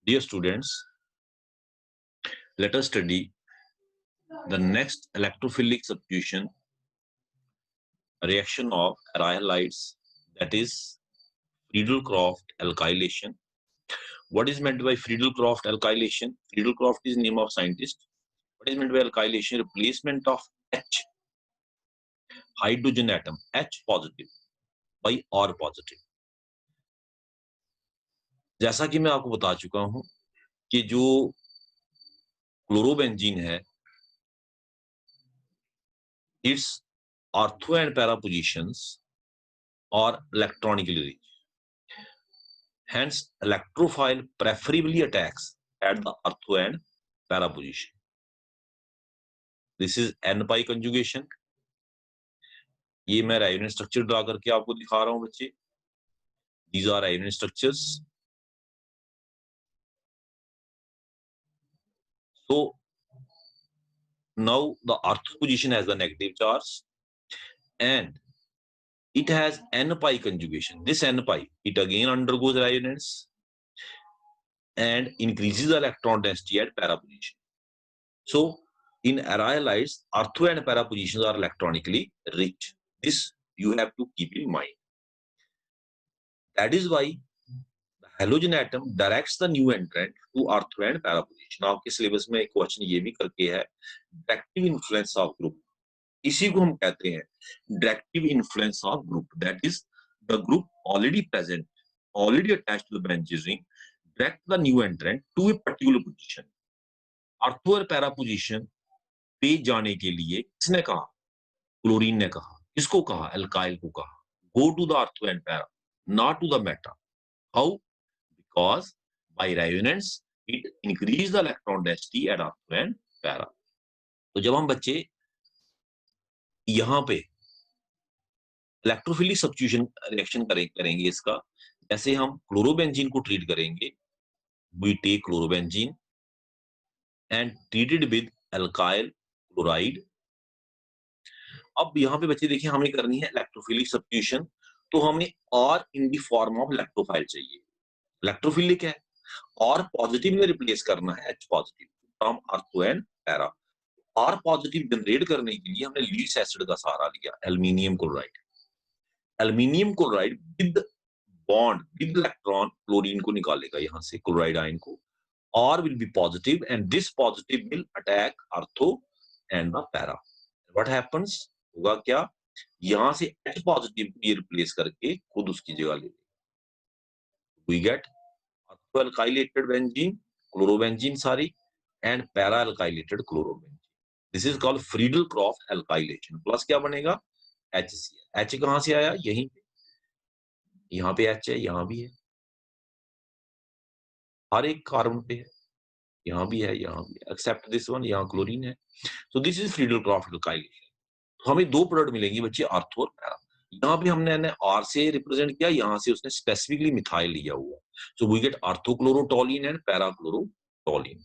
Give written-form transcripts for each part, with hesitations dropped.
Dear students, let us study the next electrophilic substitution reaction of aryl halides, that is Friedel-Crafts alkylation. What is meant by Friedel-Crafts alkylation? Friedel-Crafts is name of scientist. What is meant by alkylation? Replacement of H hydrogen atom H positive by R positive. जैसा कि मैं आपको बता चुका हूं कि जो chlorobenzene है, its ortho and para positions are electronically rich. Hence, electrophile preferably attacks at the ortho and para position. This is n-pi conjugation. ये मैं रायोनिन स्ट्रक्चर ड्रा करके आपको दिखा रहा हूं बच्चे. These are रायोनिन structures. So now the ortho position has the negative charge and it has n-pi conjugation. This n-pi, it again undergoes rayonins and increases the electron density at para position. So in aryl halides, ortho and para positions are electronically rich. This you have to keep in mind. That is why the halogen atom directs the new entrant to ortho and para position. आपके syllabus में एक question ये भी करके है, directive influence of group. इसी को हम कहते हैं directive influence of group. That is the group already present, already attached to the benzene ring, direct the new entrant to a particular position. Ortho और पैरा पोजीशन पे जाने के लिए किसने कहा? क्लोरीन ने कहा. किसको कहा? एल्काइल को कहा. Go to the ortho and para, not to the meta. How? Because by resonance it increase the electron density at ortho and para. तो जब हम बच्चे यहां पे इलेक्ट्रोफिलिक सब्स्टिट्यूशन रिएक्शन करेंगे इसका, जैसे हम क्लोरोबेंजीन को ट्रीट करेंगे, we take chlorobenzene and treated with alkyl chloride. अब यहाँ पे बच्चे देखिए हमें करनी है इलेक्ट्रोफिलिक सब्स्टिट्यूशन, तो हमें R in the form of electrophile चाहिए. इलेक्ट्रोफिलिक है, R पॉजिटिव में रिप्लेस करना है H positive from ortho and para. R positive generate करने के लिए हमने लीविस एसिड का सहारा लिया, aluminium chloride. Aluminium chloride with bond with electron chlorine को निकालेगा यहाँ से, क्लोराइड आयन को. R will be positive and this positive will attack ortho and the para. What happens? होगा क्या? यहां से H positive को ये रिप्लेस करके खुद उसकी जगह ले लेगा. We get ortho alkylated benzene, chlorobenzene sorry, and para alkylated chlorobenzene. This is called Friedel-Crafts alkylation. Plus क्या बनेगा? HCl. H कहां से आया? यहीं पे. यहाँ पे H है, यहाँ भी है, हर एक कार्बन पे है, यहाँ भी है, यहाँ भी है, एक्सेप्ट दिस वन, यहाँ क्लोरीन है. So this is Friedel-Crafts alkylation. तो हमें दो प्रोडक्ट मिलेंगी बच्चे, ऑर्थो और पैरा. यहाँ पे हमने आर से रिप्रेजेंट किया, यहाँ से उसने स्पेसिफिकली मिथाइल लिया हुआ. So we get orthochlorotoluene and parachlorotoluene.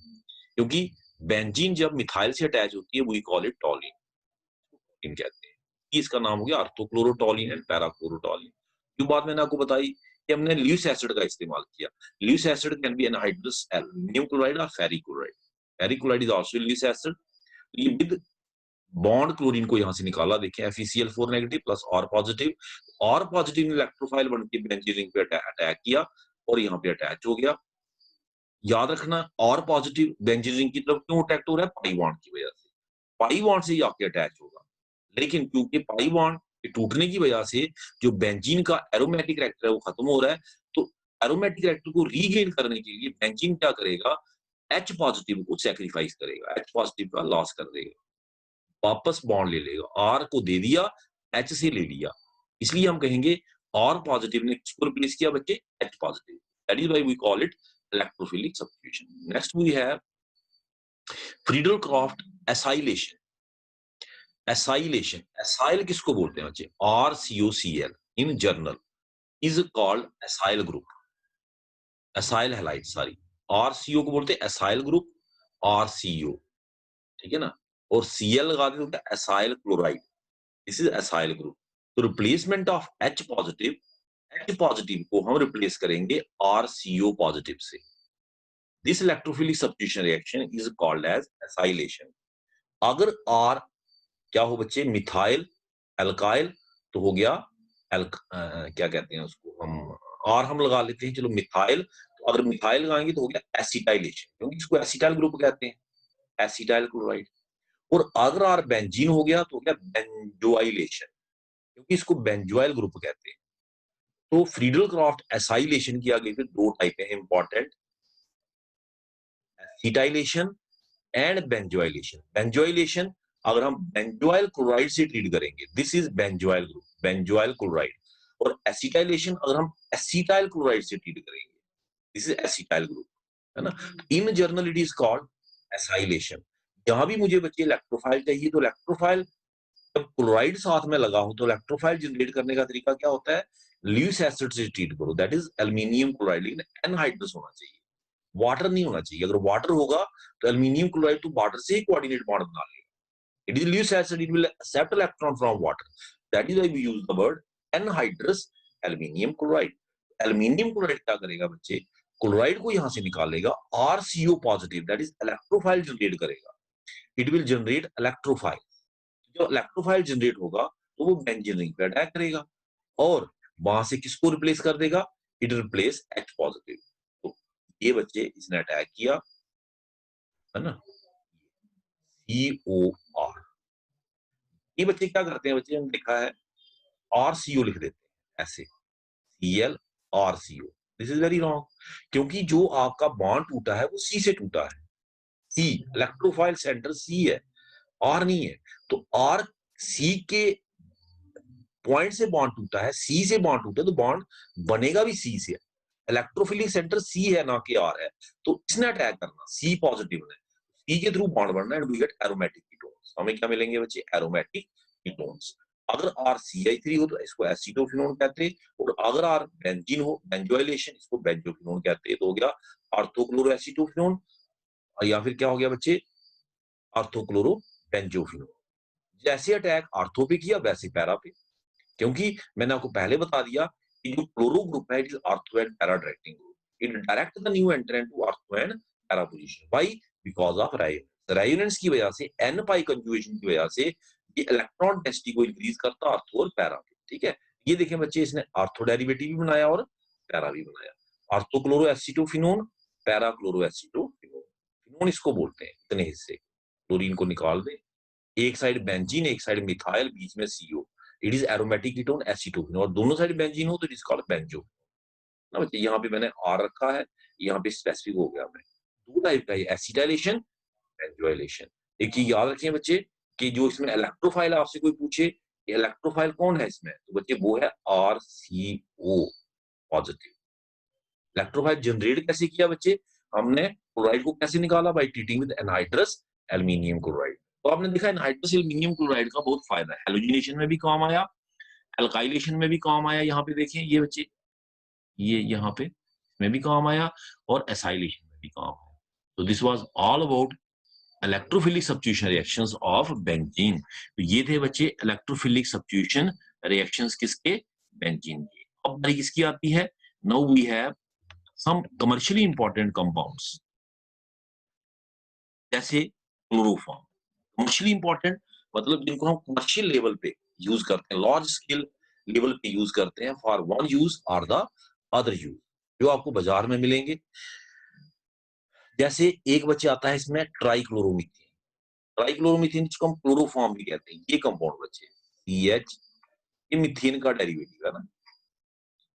क्योंकि बेंजीन जब मिथाइल से अटैच होती है वी कॉल इट टोलिन कहते हैं. इसका नाम हो गया ऑर्थोक्लोरोटोलिन एंड पैराक्लोरोटोलिन. जो बात मैंने आपको बताई कि हमने ल्यूस एसिड का इस्तेमाल किया. Lewis acid can be anhydrous aluminium chloride और ferric chloride. Ferric chloride is also Lewis acid. With bond chlorine को यहां से निकाला, देखिए FeCl4 negative plus R positive. R positive ने इलेक्ट्रोफाइल बन के बेंजीन रिंग पे अटैक किया और यहाँ पे अटैच हो गया. याद रखना R पॉजिटिव बेंजीन रिंग की तरफ क्यों अटैक्ट हो रहा है? पाई बॉन्ड की वजह से. पाई बॉन्ड से ही आके अटैच होगा. लेकिन क्योंकि पाई बॉन्ड टूटने की वजह से जो बेंजीन का एरोमेटिक कैरेक्टर है वो खत्म हो रहा है, तो एरोमेटिक कैरेक्टर को रीगेन करने के लिए बेंजीन क्या करेगा? H पॉजिटिव को सैक्रिफाइस करेगा, H पॉजिटिव का लॉस कर देगा, वापस बॉन्ड ले लेगा. R को दे दिया, H से ले लिया. इसलिए हम कहेंगे R पॉजिटिव ने किसको रिप्लेस किया बच्चे? H positive. That is why we call it electrophilic substitution. Next we have Friedel-Crafts acylation. Acylation, acyl किसको बोलते हैं बच्चे? RCOCl in general is called acyl group, acyl halide sorry. RCO को बोलते हैं एसाइल ग्रुप, RCO, ठीक है ना. और Cl लगा देते हैं acyl chloride. This is acyl group. तो replacement of H positive, H positive को हम रिप्लेस करेंगे RCO पॉजिटिव से. This electrophilic substitution reaction is called as acylation. अगर R क्या हो बच्चे, मिथाइल एल्काइल, तो हो गया क्या कहते हैं उसको हम, R हम लगा लेते हैं, चलो मिथाइल, तो अगर मिथाइल लगाएंगे तो हो गया एसिटाइलेशन, क्योंकि इसको एसिटाइल ग्रुप कहते हैं, एसिटाइल क्लोराइड। और अगर R बेंजीन हो गया तो हो गया बेंजोइलेशन, क्योंकि इसको बेंजोइल ग्रुप कहते हैं। तो फ्रीडल क्रॉफ्ट एसाइलेशन की आगे फिर दो टाइप है important, acetylation and benzoylation. Benzoylation अगर हम बेंजोइल क्लोराइड से ट्रीट करेंगे, this is benzoyl group, benzoyl chloride. और एसिटाइलेशन अगर हम एसिटाइल क्लोराइड से ट्रीट करेंगे, दिस इज एसिटाइल ग्रुप, है ना। In general it is called acylation. यहां भी मुझे बच्चे इलेक्ट्रोफाइल चाहिए, तो इलेक्ट्रोफाइल जब क्लोराइड साथ में लगा हो तो इलेक्ट्रोफाइल जनरेट करने का तरीका क्या होता है, ल्यूइस एसिड से ट्रीट करो, दैट इज एल्यूमिनियम क्लोराइड, लेकिन एनहाइड्रस होना चाहिए, वाटर नहीं होना चाहिए। अगर वाटर होगा तो एल्यूमिनियम क्लोराइड तो वाटर से ही कोऑर्डिनेट बॉन्ड बना लेगा। It is Lewis acid, it will accept electron from water, that is why we use the word anhydrous aluminium chloride. Aluminium chloride क्या करेगा बच्चे, क्लोराइड को यहां से निकालेगा, RCO positive, that is electrophile generate करेगा, इट विल जनरेट इलेक्ट्रोफाइल। जो electrophile generate होगा तो वो बेंजीन रिंग पे अटैक करेगा और वहां से किसको रिप्लेस कर देगा, इट रिप्लेस H पॉजिटिव। तो ये बच्चे इसने अटैक किया, है ना, COR। ये बच्चे क्या करते हैं, बच्चे हमने देखा है RCO लिख देते हैं ऐसे, ClRCO। This is very wrong, क्योंकि जो आपका बॉन्ड टूटा है वो C से टूटा है, C इलेक्ट्रोफाइल सेंटर C है, R नहीं है। तो R C के पॉइंट से बॉन्ड टूटा है, सी से बॉन्ड टूटा है, तो बॉन्ड बनेगा भी सी से। इलेक्ट्रोफिलिक सेंटर सी है ना कि आर है, तो इसने अटैक करना सी पॉजिटिव ने, सी के थ्रू बॉन्ड बनना and we get aromatic ketones. हमें क्या मिलेंगे बच्चे, एरोमेटिक कीटोन्स। अगर आर CH3 हो तो इसको एसीटोफिनोन कहते हैं, और अगर आर बेंजीन हो, बेंजोइलेशन, इसको बेंजोफिनोन कहते हैं। तो हो गया ऑर्थोक्लोरो एसीटोफिनोन, या फिर क्या हो गया बच्चे, ऑर्थोक्लोरो बेंजोफिनोन। जैसे अटैक आर्थो पे किया वैसे पैरा पे, क्योंकि मैंने आपको पहले बता दिया कि जो क्लोरो ग्रुप है it is ortho and para directing group, it direct the new entrant to ortho and para position. Why, because of resonance की वजह से, एन पाई कंजुगेशन की वजह से ये इलेक्ट्रॉन डेंसिटी को इंक्रीज करता है ऑर्थो और पैरा पे, ठीक है। ये देखें बच्चे, इसने ऑर्थो डेरिवेटिव भी बनाया और पैरा भी बनाया, ortho chloro acetophenone, para chloro acetophenone. फिनोन इसको बोलते हैं, इतने हिस्से, क्लोरीन को निकाल दे, एक साइड बेंजीन, एक साइड मिथाइल, बीच में CO, it is aromatic ketone acetophenone, और दोनों साइड बेंजीन हो तो इट इज कॉल्ड बेंजो, ना बच्चे। यहाँ पे मैंने R रखा है, यहाँ पे स्पेसिफिक हो गया। मैं दो टाइप का, एसिटाइलेशन, बेंजोइलेशन। एक चीज याद रखें बच्चे कि जो इसमें इलेक्ट्रोफाइल आपसे कोई पूछे, इलेक्ट्रोफाइल कौन है इसमें, तो बच्चे वो है RCO पॉजिटिव। इलेक्ट्रोफाइल जनरेट कैसे किया बच्चे, हमने क्लोराइड को कैसे निकाला, by treating with anhydrous aluminium chloride. तो आपने देखा एनहाइड्रस एल्यूमिनियम क्लोराइड का बहुत फायदा है, हेलोजिनेशन में भी काम आया, एल्काइलेशन में भी काम आया। यहाँ पे देखें ये बच्चे, ये यहाँ पे में भी काम आया, और एसाइलेशन में भी काम आया। तो this was all about electrophilic substitution reactions of benzene. तो ये थे बच्चे इलेक्ट्रोफिलिक सब्स्टिट्यूशन रिएक्शंस किसके, बेंजीन के। अब बारी किसकी आती है, now we have some commercially important compounds, जैसे क्लोरोफॉर्म। कमर्शियली इंपॉर्टेंट मतलब जिनको हम कमर्शियल लेवल पे यूज करते हैं, लार्ज स्केल लेवल पे यूज करते हैं, फॉर वन यूज और द अदर यूज, जो आपको बाजार में मिलेंगे। जैसे एक बच्चे आता है इसमें ट्राइक्लोरोमीथेन, ट्राइक्लोरोमीथेन जिसको हम क्लोरोफॉर्म भी कहते हैं, ये कंपाउंड बच्चे CH, ये मीथेन का डेरिवेटिव है ना।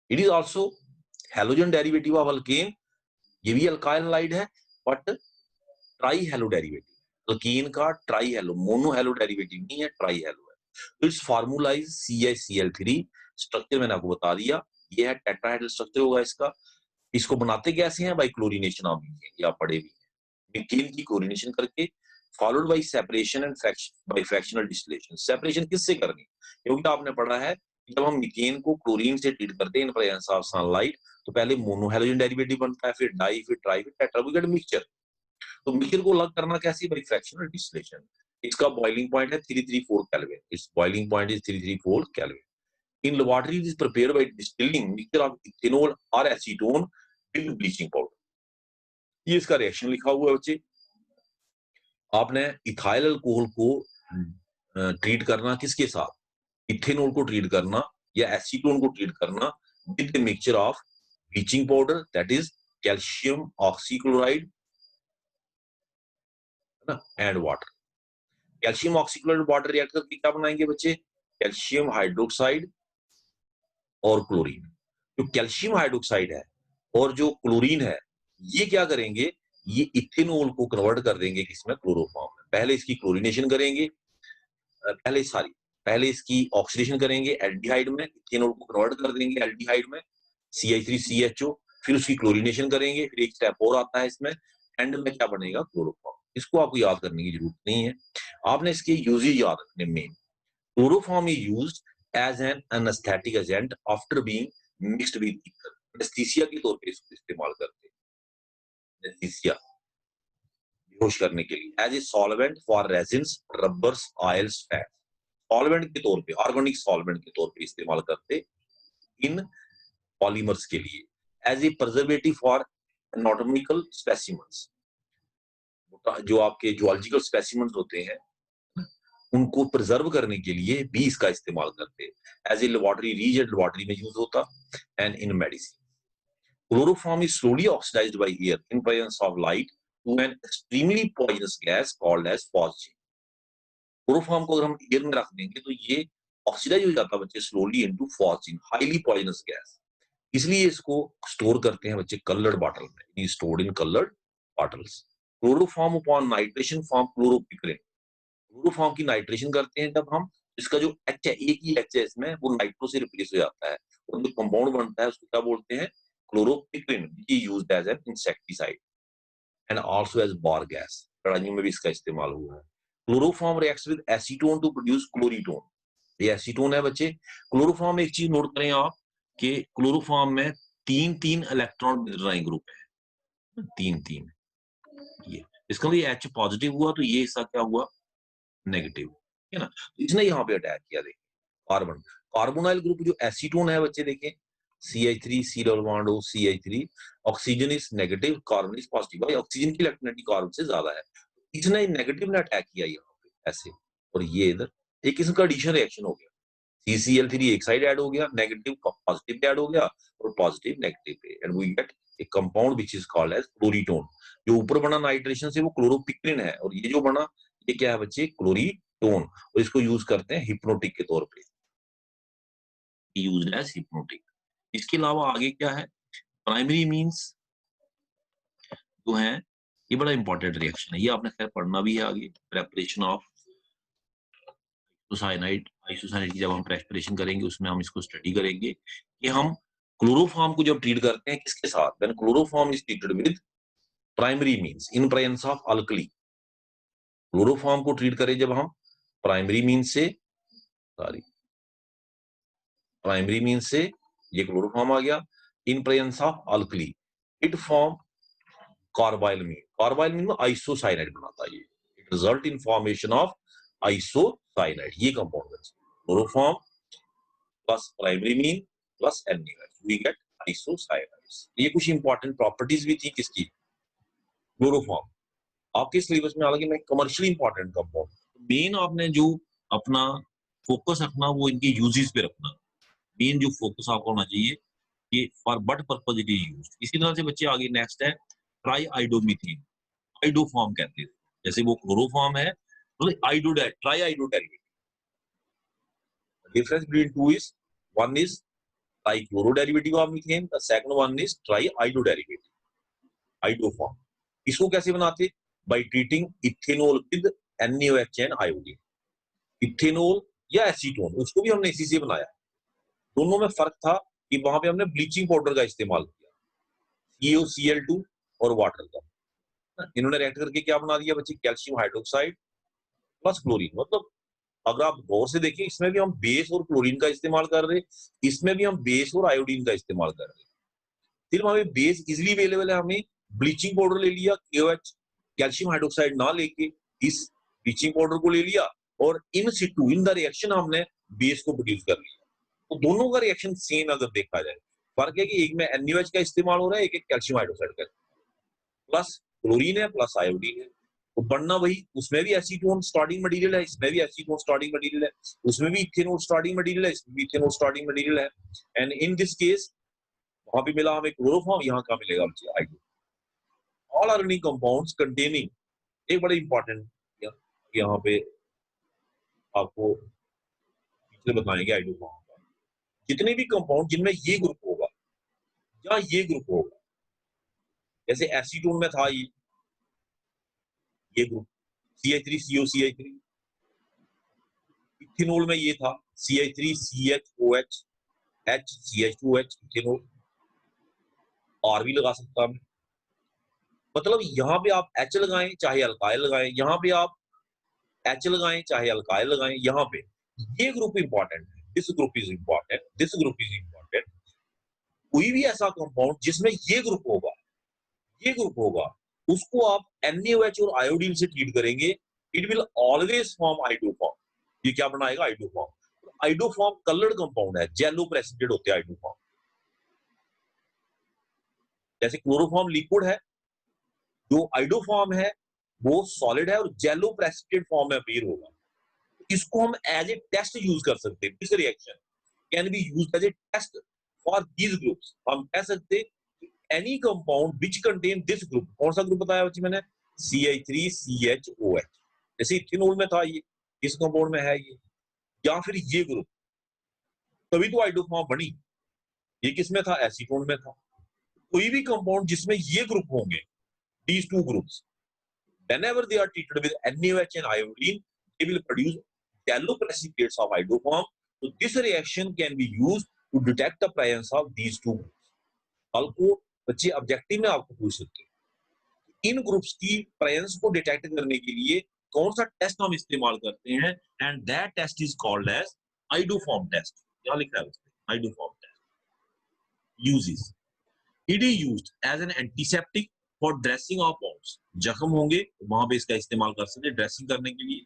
It is also halogen derivative of alkane, ये भी अल्काइल हैलाइड है, but tri halo derivative, alkene का tri halo, mono halo derivative नहीं है, ट्राई हेलो है। तो it's formula is CH-Cl3। Structure मैंने आपको बता दिया, ये है टेट्राहेड्रल स्ट्रक्चर होगा इसका। इसको बनाते कैसे हैं, बाय क्लोरीनेशन ऑफ मीथेन, या पढ़े भी हैं, मीथेन की क्लोरीनेशन करके, followed by separation and by fractional distillation. Separation किससे करनी, क्योंकि आपने पढ़ा है जब हम मीथेन को क्लोरीन से ट्रीट करते हैं इन प्रेजेंस ऑफ सनलाइट, तो पहले मोनोहेलोजन डेरिवेटिव बनता है, फिर डाई, फिर ट्राई, फिर टेट्रा, वी गेट मिक्सचर। तो मिक्सचर को अलग करना कैसे, बाय फ्रैक्शनल डिस्टिलेशन। इसका बॉइलिंग पॉइंट है 334 kelvin, it's boiling point is 334 kelvin. In laboratory, it is prepared by distilling mixture of ethanol or acetone with bleaching powder. ये इसका reaction लिखा हुआ है बच्चे। आपने इथाइल अल्कोहल को ट्रीट करना किसके साथ, इथेनॉल को ट्रीट करना या एसीटोन को ट्रीट करना with the mixture of bleaching powder that is calcium oxychloride ना and water. Calcium oxychloride water react करके क्या बनाएंगे बच्चे, कैल्शियम हाइड्रोक्साइड और क्लोरीन। जो कैल्शियम हाइड्रोक्साइड है और जो क्लोरीन है ये क्या करेंगे, ये इथेनॉल को कन्वर्ट कर देंगे किसमें, क्लोरोफॉर्म में। पहले इसकी क्लोरीनेशन करेंगे, पहले इसकी ऑक्सीडेशन करेंगे एल्डिहाइड में, इथेनॉल को कन्वर्ट कर देंगे एल्डिहाइड में CH3CHO, फिर उसकी क्लोरीनेशन करेंगे, फिर एक स्टेप और आता है इसमें, एंड में क्या बनेगा, क्लोरोफॉर्म। इसको आपको याद करने की जरूरत नहीं है, आपने इसके यूजेज याद रखने। Main chloroform is used as an anaesthetic agent after being mixed with ether. Anaesthesia के तौर पे इसको इस्तेमाल करते हैं, एनेस्थीसिया बेहोश करने के लिए, as a solvent for resins, rubbers, oils, fat. Solvent के तौर पे, ऑर्गेनिक सॉल्वेंट के तौर पे इस्तेमाल करते इन पॉलीमर्स के लिए, as a preservative for anatomical specimens. जो आपके जूलॉजिकल स्पेसिमेंस होते हैं उनको प्रिजर्व करने के लिए भी इसका इस्तेमाल करते हैं, as a laboratory reagent, laboratory में यूज होता, and in medicine. Chloroform is slowly oxidized by air in presence of light to an extremely poisonous gas called as phosgene। Chloroform को अगर हम एयर में रख देंगे तो ये ऑक्सीडाइज हो जाता है बच्चे slowly into phosgene, highly poisonous gas. इसलिए इसको स्टोर करते हैं बच्चे कलर्ड बॉटल में, stored in coloured bottles. Chloroform upon nitration form chloropicrin. Chloroform की नाइट्रेशन करते हैं जब हम, इसका जो एच है, एक ही एच है इसमें, वो नाइट्रो से रिप्लेस हो जाता है और जो कंपाउंड बनता है उसको क्या बोलते हैं, chloropicrin, which is used as an insecticide and also as bar gas। लड़ाइयों में भी इसका इस्तेमाल हुआ है। Chloroform reacts with acetone to produce chloretone. ये एसीटोन है बच्चे। क्लोरोफॉर्म में एक चीज नोट करें आप कि क्लोरोफॉर्म में 3-3 इलेक्ट्रॉन मिनरल ग्रुप है, 3-3। ये इसका मतलब H पॉजिटिव हुआ तो ये इसका क्या हुआ, नेगेटिव, है ना। इसने यहाँ पे अटैक किया, देखिए कार्बन, कार्बोनाइल ग्रुप जो एसीटोन है बच्चे देखें, CH3 C double bond O CH3, oxygen is negative, carbon is positive. भाई ऑक्सीजन की इलेक्ट्रोनेगेटिव कार्बन से ज्यादा है, इसने नेगेटिव ने अटैक किया यहाँ पे ऐसे, और ये इधर एक किस्म का एडिशन रिएक्शन हो गया। CCl3 एक साइड ऐड हो गया, नेगेटिव पॉजिटिव ऐड हो गया और पॉजिटिव नेगेटिव पे, and we get a compound which is called as chloretone. जो ऊपर बना नाइट्रेशन से वो क्लोरोपिक्रिन है, और ये जो बना ये क्या है बच्चे, क्लोरीटोन, और इसको यूज करते हैं हिप्नोटिक के तौर पे, यूज्ड एज हिप्नोटिक। इसके अलावा आगे क्या है, प्राइमरी मींस जो है, ये बड़ा इंपॉर्टेंट रिएक्शन है, ये आपने खैर पढ़ना भी है आगे, प्रेपरेशन ऑफ आइसोसाइनाइड। आइसोसाइनाइड की जब हम प्रेपरेशन करेंगे उसमें हम इसको स्टडी करेंगे कि हम क्लोरोफॉर्म को जब ट्रीट करते हैं किसके साथ, when chloroform is treated with primary amines in presence of alkali. Chloroform को ट्रीट करें जब हम प्राइमरी मींस से, सॉरी प्राइमरी मींस से, ये क्लोरोफॉर्म आ गया, in presence of alkali it form carbylamine. Carbylamine में आइसोसाइनाइड बनाता है, ये it result in formation of isocyanide. ये कंपाउंड है chloroform plus primary amine plus NaOH, we get isocyanides. ये कुछ इंपॉर्टेंट प्रॉपर्टीज भी थी किसकी, क्लोरोफॉर्म। आपके सिलेबस में हालांकि मैं कमर्शियली इंपॉर्टेंट कंपाउंड, मेन आपने जो अपना फोकस रखना वो इनके यूजेस पे रखना। मेन जो फोकस आपको होना चाहिए कि for what purpose it is used. इसी तरह से बच्चे आगे नेक्स्ट है ट्राई आइडोमीथेन, आइडोफॉर्म कहते हैं, जैसे वो क्लोरोफॉर्म है तो आइडोडेट, tri iodo derivative. Difference between two is, one is tri chloro derivative of methane, the second one is tri iodo derivative, iodoform. इसको कैसे बनाते, by treating ethanol with NaOH and iodine. Ethanol या एसीटोन, उसको भी हमने इसी से बनाया। दोनों में फर्क था कि वहां पे हमने ब्लीचिंग पाउडर का इस्तेमाल किया, CaCl2 और वाटर का। इन्होंने रिएक्ट करके क्या बना दिया बच्चे, कैल्शियम हाइड्रोक्साइड प्लस क्लोरीन। मतलब अगर आप गौर से देखिए इसमें भी हम बेस और क्लोरीन का इस्तेमाल कर रहे हैं, इसमें भी हम बेस और आयोडीन का इस्तेमाल कर रहे हैं। सिर्फ हमें बेस इजिली अवेलेबल है, हमें ब्लीचिंग पाउडर ले लिया, KOH कैल्शियम हाइड्रोक्साइड ना लेके इस ब्लीचिंग पाउडर को ले लिया, और इन सिटू इन द रिएक्शन हमने बेस को प्रोड्यूस कर लिया। तो दोनों का रिएक्शन सेम अगर देखा जाए, फर्क है कि एक में NaOH का इस्तेमाल हो रहा है, एक कैल्शियम हाइड्रोक्साइड का। प्लस क्लोरीन है प्लस आयोडीन है, तो बनना वही, उसमें भी एसीटोन स्टार्टिंग मटेरियल है, इसमें भी एसीटोन स्टार्टिंग मटेरियल है, उसमें भी इथेनॉल स्टार्टिंग मटेरियल है, इसमें भी इथेनॉल स्टार्टिंग मटेरियल है, एंड इन दिस केस वहां पे मिला हमें क्लोरोफॉर्म, यहाँ का मिलेगा मुझे iodine. All organic compounds containing, एक बड़ा इंपॉर्टेंट यहाँ पे आपको फीचर बताएंगे हाइड्रोफॉर्म का, जितने भी कंपाउंड जिनमें ये ग्रुप होगा या ये ग्रुप होगा, जैसे एसीटोन में था ये ग्रुप CH3COCH3, इथेनॉल में ये था CH3CHOH HCH2H इथेनॉल, R भी लगा सकता मैं, मतलब यहाँ पे आप H लगाएं चाहे अल्काइल लगाएं, यहाँ पे आप H लगाएं चाहे अल्काइल लगाएं, यहाँ पे ये ग्रुप इंपॉर्टेंट है, this group is important, this group is important. कोई भी ऐसा कंपाउंड जिसमें ये ग्रुप होगा, ये ग्रुप होगा, उसको आप NaOH और आयोडीन से ट्रीट करेंगे, it will always form iodoform. ये क्या बनाएगा? आइडोफॉर्म। आइडोफॉर्म कलर्ड कंपाउंड है, जेलो प्रेसिपिटेट होते हैं आइडोफॉर्म। जैसे क्लोरोफॉर्म लिक्विड है, जो आइडोफॉर्म है वो सॉलिड है और जेलो प्रेसिपिटेट फॉर्म में अपीयर होगा। इसको हम एज ए टेस्ट यूज कर सकते हैं, this reaction can be used as a test for these groups. हम कह सकते हैं any compound which contain this group, कौन सा ग्रुप बताया बच्चे मैंने? CH3CHOH, जैसे इथेनॉल में था ये, इस कंपाउंड में है ये, या फिर ये ग्रुप, तभी तो आइडोफॉर्म बनी। ये किसमें था? एसीटोन में था। कोई भी कंपाउंड जिसमें ये ग्रुप होंगे, these two groups, whenever they are treated with NaOH and iodine, they will produce shallow precipitates of hydroform. So this reaction can be used to detect the presence of these two groups. कल को बच्चे objective में आपको पूछ सकते हैं इन groups की presence को डिटेक्ट करने के लिए कौन सा टेस्ट हम इस्तेमाल करते हैं, and that test is called as iodoform test. क्या लिखा है? Iodoform test uses, it is used as an antiseptic for dressing of wounds. जख्म होंगे वहां पे इसका इस्तेमाल कर सकते हैं ड्रेसिंग करने के लिए।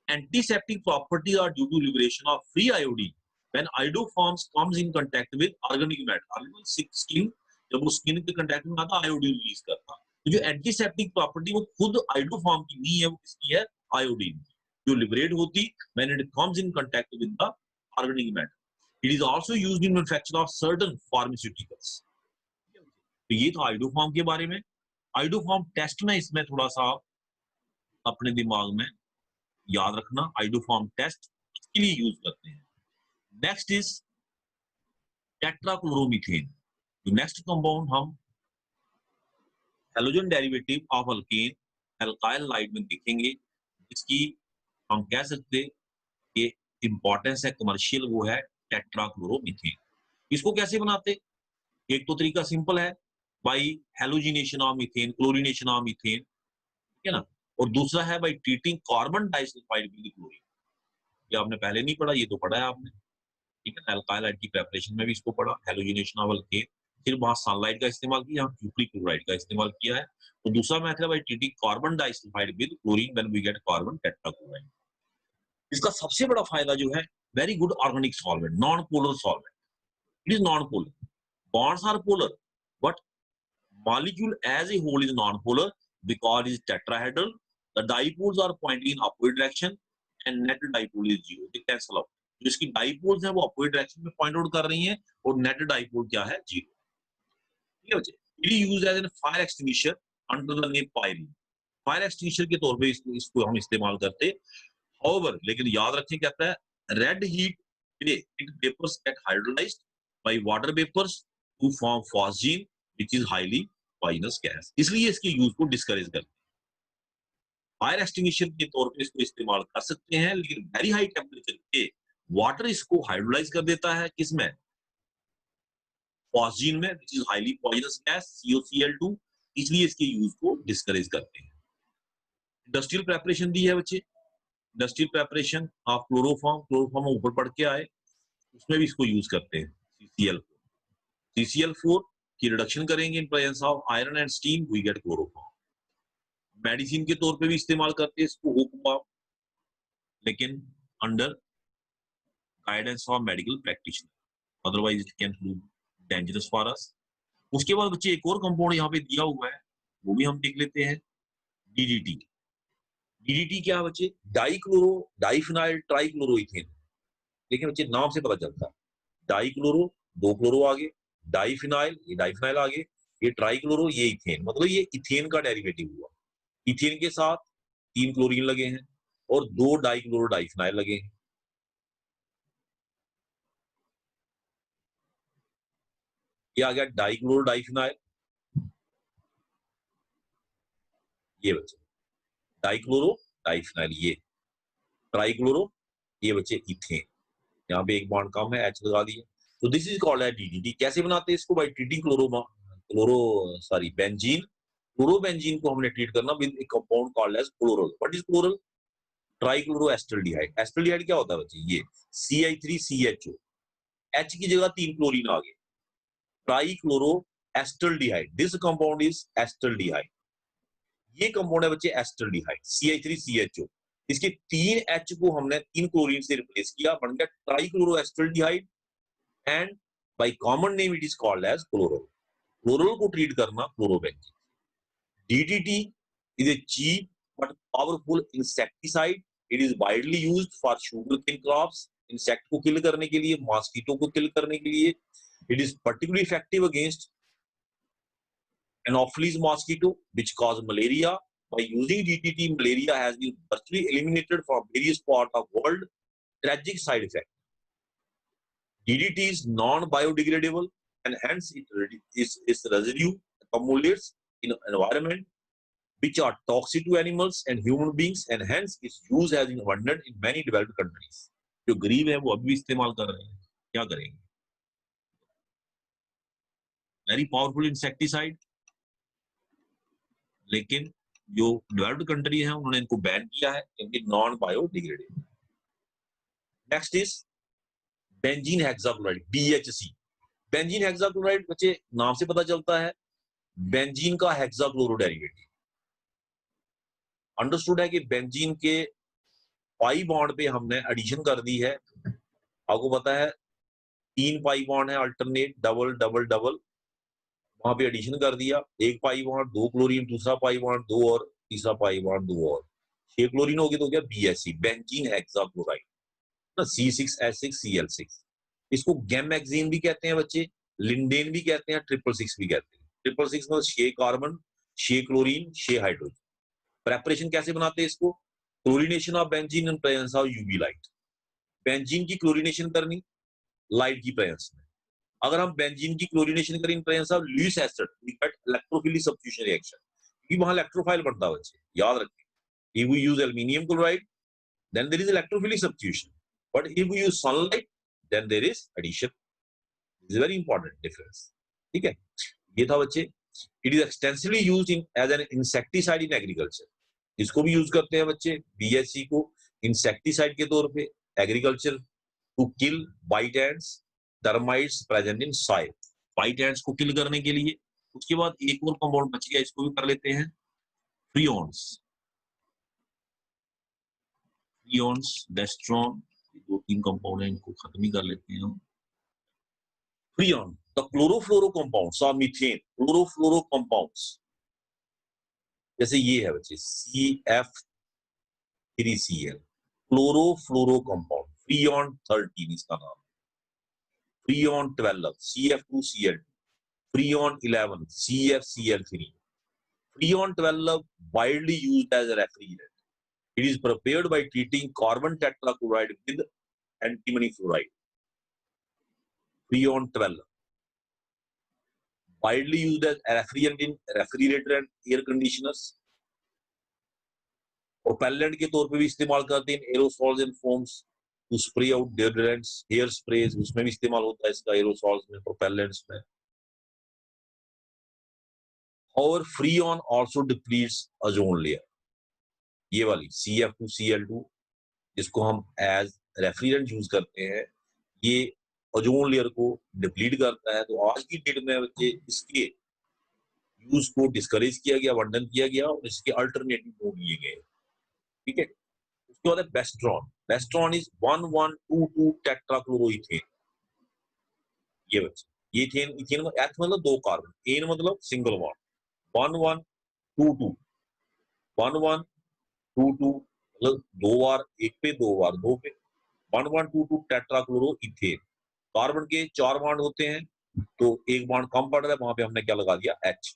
Antiseptic properties are due to liberation of free iodine when iodoforms comes in contact with organic matter. Skin, जब वो स्किन के कांटेक्ट में आता आयोडीन रिलीज करता। तो जो एंटीसेप्टिक प्रॉपर्टी वो खुद आइडोफॉर्म की नहीं है, वो किसकी है? आयोडीन, जो लिबरेट होती when it comes in contact with the organic matter. It is also used in manufacture of certain pharmaceuticals. तो ये तो आइडोफॉर्म के बारे में। आइडोफॉर्म टेस्ट में इसमें थोड़ा सा अपने दिमाग में याद रखना, आइडोफॉर्म टेस्ट इसके लिए यूज करते हैं। Next is tetrachloromethane. तो नेक्स्ट कंपाउंड हम halogen derivative of alkane alkyl halide में देखेंगे, जिसकी हम कह सकते कि इंपॉर्टेंस है कमर्शियल, वो है टेट्राक्लोरोमीथेन। इसको कैसे बनाते? एक तो तरीका सिंपल है, by halogenation of methane, chlorination of methane, ठीक है ना। और दूसरा है by treating carbon disulphide with chlorine. ये आपने पहले नहीं पढ़ा, ये तो पढ़ा है आपने, ठीक है। अल्काइल लाइट की प्रिपरेशन में भी इसको पढ़ा, हेलोजिनेशन ऑफ अल्केन। फिर वहां सनलाइट का इस्तेमाल किया, यहाँ क्यूप्रिक क्लोराइड का इस्तेमाल किया है। तो दूसरा मेथड है by treating carbon disulphide with chlorine when we get carbon tetrachloride. इसका सबसे बड़ा फायदा जो है, very good organic solvent, non polar solvent. It is non polar, bonds are polar, but molecule as a whole is non-polar because it is tetrahedral. The dipoles are pointing in opposite direction and net dipole is zero. They cancel out. जो इसकी dipoles हैं वो opposite direction में point out कर रही हैं और net dipole क्या है? Zero. ठीक है बच्चे? It is used as a fire extinguisher under the name pyrene. Fire extinguisher के तौर पे इसको हम इस्तेमाल करते। However, लेकिन याद रखें कहता है red heat it vapors get hydrolyzed by water vapors to form phosgene which is highly poisonous gas, इसलिए इसके यूज को डिस्करेज करते हैं। फायर एक्सटिंग्विशर के तौर पे इसको इस्तेमाल कर सकते हैं, लेकिन वेरी हाई टेम्परेचर पे वाटर इसको हाइड्रोलाइज कर देता है, किसमें? फॉस्जीन में, which is highly poisonous gas COCl2, इसलिए इसके यूज को डिस्करेज करते हैं। इंडस्ट्रियल प्रेपरेशन दी है बच्चे, industrial preparation of chloroform, chloroform ऊपर पढ़ के आए, उसमें भी इसको यूज करते हैं। CCl4 की रिडक्शन करेंगे in presence of iron and steam, we get chloroform. Medicine के तौर पे भी इस्तेमाल करते हैं इसको, हुक्म, लेकिन under guidance of medical practitioner, otherwise it can prove dangerous for us. उसके बाद बच्चे एक और कंपाउंड यहाँ पे दिया हुआ है, वो भी हम देख लेते हैं। डीडीटी, डीडीटी क्या है बच्चे? Dichloro diphenyl trichloroethane. लेकिन बच्चे नाम से पता चलता है, डाइक्लोरो, दो क्लोरो आगे, डाइफिनाइल, ये डाइफिनाइल आगे, ये ट्राइक्लोरो, ये इथेन, मतलब ये इथेन का डेरिवेटिव हुआ। इथेन के साथ 3 क्लोरीन लगे हैं और 2 डाइक्लोरो डाइफिनाइल लगे हैं। ये आ गया डाइक्लोरो डाइफिनाइल, ये बच्चे डाइक्लोरो डाइफिनाइल, ये ट्राइक्लोरो, ये बच्चे इथेन। यहाँ पे एक बॉन्ड कम है, एच लगा दिया। तो दिस इज कॉल्ड है डीडीटी। कैसे बनाते हैं इसको? By treating benzene. क्लोरोबेंजीन को हमने ट्रीट करना with a compound called as chloral. What is chloral? Trichloroacetaldehyde. Acetaldehyde क्या होता है बच्चे? ये CI3CHO, H की जगह 3 क्लोरीन आ गए, trichloroacetaldehyde. This compound is acetaldehyde. ये कंपाउंड है बच्चे एस्टल्डिहाइड, CI3CHO। इसके 3 H को हमने 3 क्लोरीन से रिप्लेस किया, बन गया trichloroacetaldehyde, and by common name it is called as chloral. Chloral को ट्रीट करना chlorobenzene. DDT is a cheap but powerful insecticide. It is widely used for sugarcane crops, insect को kill करने के लिए, मॉस्किटो को किल करने के लिए। It is particularly effective against Anopheles mosquito, which cause malaria. By using DDT, malaria has been virtually eliminated from various parts of the world. Tragic side effect. DDT is non-biodegradable and hence its residue accumulates in environment which are toxic to animals and human beings, and hence its use has been abundant in many developed countries. जो गरीब है वो अभी भी इस्तेमाल कर रहे हैं, क्या करेंगे? वेरी पावरफुल इंसेक्टिसाइड, लेकिन जो डेवलप्ड कंट्री है उन्होंने इनको बैन किया है क्योंकि non biodegradable. Next is benzene hexachloride, BHC। Benzene hexachloride बच्चे नाम से पता चलता है, बेंजीन का हेक्साक्लोरो डेरिवेटिव। अंडरस्टूड है कि बेंजीन के पाई बॉन्ड पे हमने एडिशन कर दी है। आपको पता है 3 पाई बॉन्ड है, अल्टरनेट, डबल डबल डबल, वहां पे एडिशन कर दिया। एक पाई बॉन्ड 2 क्लोरीन, दूसरा पाई बॉन्ड 2 और तीसरा पाई बॉन्ड 2 और 6 क्लोरीन हो गया, तो क्या BHC, बेंजीन हेक्साक्लोराइड ना, C6H6Cl6। इसको गैमेक्सीन भी कहते हैं बच्चे, लिंडेन भी कहते हैं, 666 भी कहते हैं। 666 मतलब 6 कार्बन, 6 क्लोरीन, 6 हाइड्रोजन। प्रेपरेशन कैसे बनाते हैं इसको? Chlorination of benzene in presence of UV light. Benzene की क्लोरीनेशन करनी लाइट की प्रेजेंस में। अगर हम बेंजीन की क्लोरीनेशन करें in presence of Lewis acid, we get electrophilic substitution reaction, क्योंकि वहां इलेक्ट्रोफाइल बनता है बच्चे, याद रखें। If we use aluminium chloride then there is electrophilic substitution, but if we use sunlight then there is addition. This is very important difference. ठीक है, ये था बच्चे। It is extensively used in as an insecticide in agriculture. इसको भी use करते हैं बच्चे, BHC को इंसेक्टिसाइड के तौर पे agriculture, to kill white ants, termites present in soil, white ants को किल करने के लिए। उसके बाद एक और कंपाउंड बच गया, इसको भी कर लेते हैं, फ्रियोन्स। फ्रियोन्स, डेस्ट्रॉन, 2-3 कंपाउंड है, इनको खत्म ही कर लेते हैं हम। Freon, the chlorofluoro compounds of methane, chlorofluoro compounds, जैसे ये है बच्चे CF3Cl, क्लोरोफ्लोरो कंपाउंड। फ्रियॉन 13 इसका नाम, freon 12 CF2Cl2, freon 11 CFCl3। Freon 12 widely used as a refrigerant. It is prepared by treating carbon tetrachloride with antimony fluoride. Freon 12 widely used as a refrigerant in refrigerator and air conditioners. Propellant के तौर पे भी इस्तेमाल करते हैं, aerosols and foams, to spray out deodorants, hair sprays, उसमें भी इस्तेमाल होता है इसका, एरोसॉल्स में, प्रोपेलेंट्स में। और फ्रीऑन आल्सो डिप्लीट्स ओजोन लेयर, ये वाली CF2Cl2 जिसको हम एज रेफ्रिजरेंट यूज करते हैं, ये ओजोन लेयर को डिप्लीट करता है। तो आज की डेट में बच्चे इसके यूज को डिस्करेज किया गया, वर्णन किया गया और इसके अल्टरनेटिव ढूंढ लिए गए। ठीक है, उसके बाद है बेस्ट्रॉन। Westron is 1122 टेट्राक्लोरोइथेन। ये बच्चे, ये इथेन, इथेन एथ मतलब 2 कार्बन, एन मतलब सिंगल बॉन्ड, 11 2 2 1 1 2 2 मतलब 2 बार, 1 पे 2 बार 2 पे 1 1 2 2 टेट्राक्लोरोइथेन। कार्बन के 4 बॉन्ड होते हैं, तो एक बॉन्ड कम पड़ रहा है, वहां पे हमने क्या लगा दिया H।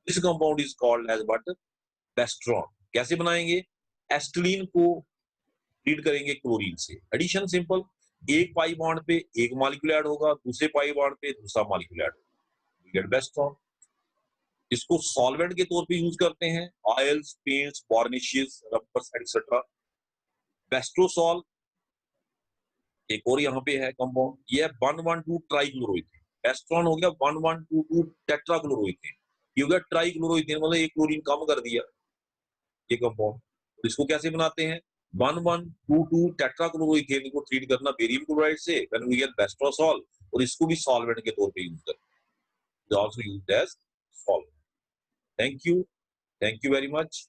This compound is called as what? Westron. कैसे बनाएंगे? एस्टिलीन को रीड करेंगे क्लोरीन से। एडिशन सिंपल, एक पाई बॉन्ड पे एक मॉलिक्यूल ऐड होगा, दूसरे पाई बॉन्ड पे दूसरा मॉलिक्यूल ऐड होगा, गेट बेस्ट्रॉन। इसको सॉल्वेंट के तौर पे यूज करते हैं, oils, paints, varnishes, rubbers etcetera. Westrosol एक और यहाँ पे है कंपाउंड, ये है 112 ट्राइक्लोरोइथेन। बेस्ट्रॉन हो गया 1122 टेट्राक्लोरोइथेन, ये हो गया ट्राइक्लोरोइथेन, मतलब एक क्लोरीन कम कर दिया ये कंपाउंड। तो इसको कैसे बनाते हैं? 1122 टेट्राक्लोरोइथेन को ट्रीट करना बेरियम क्लोराइड से, व्हेन वी गेट बेस्ट्रोसॉल, और इसको भी सॉल्वेंट के तौर पे यूज करते हैं, is also used as solvent. Thank you very much.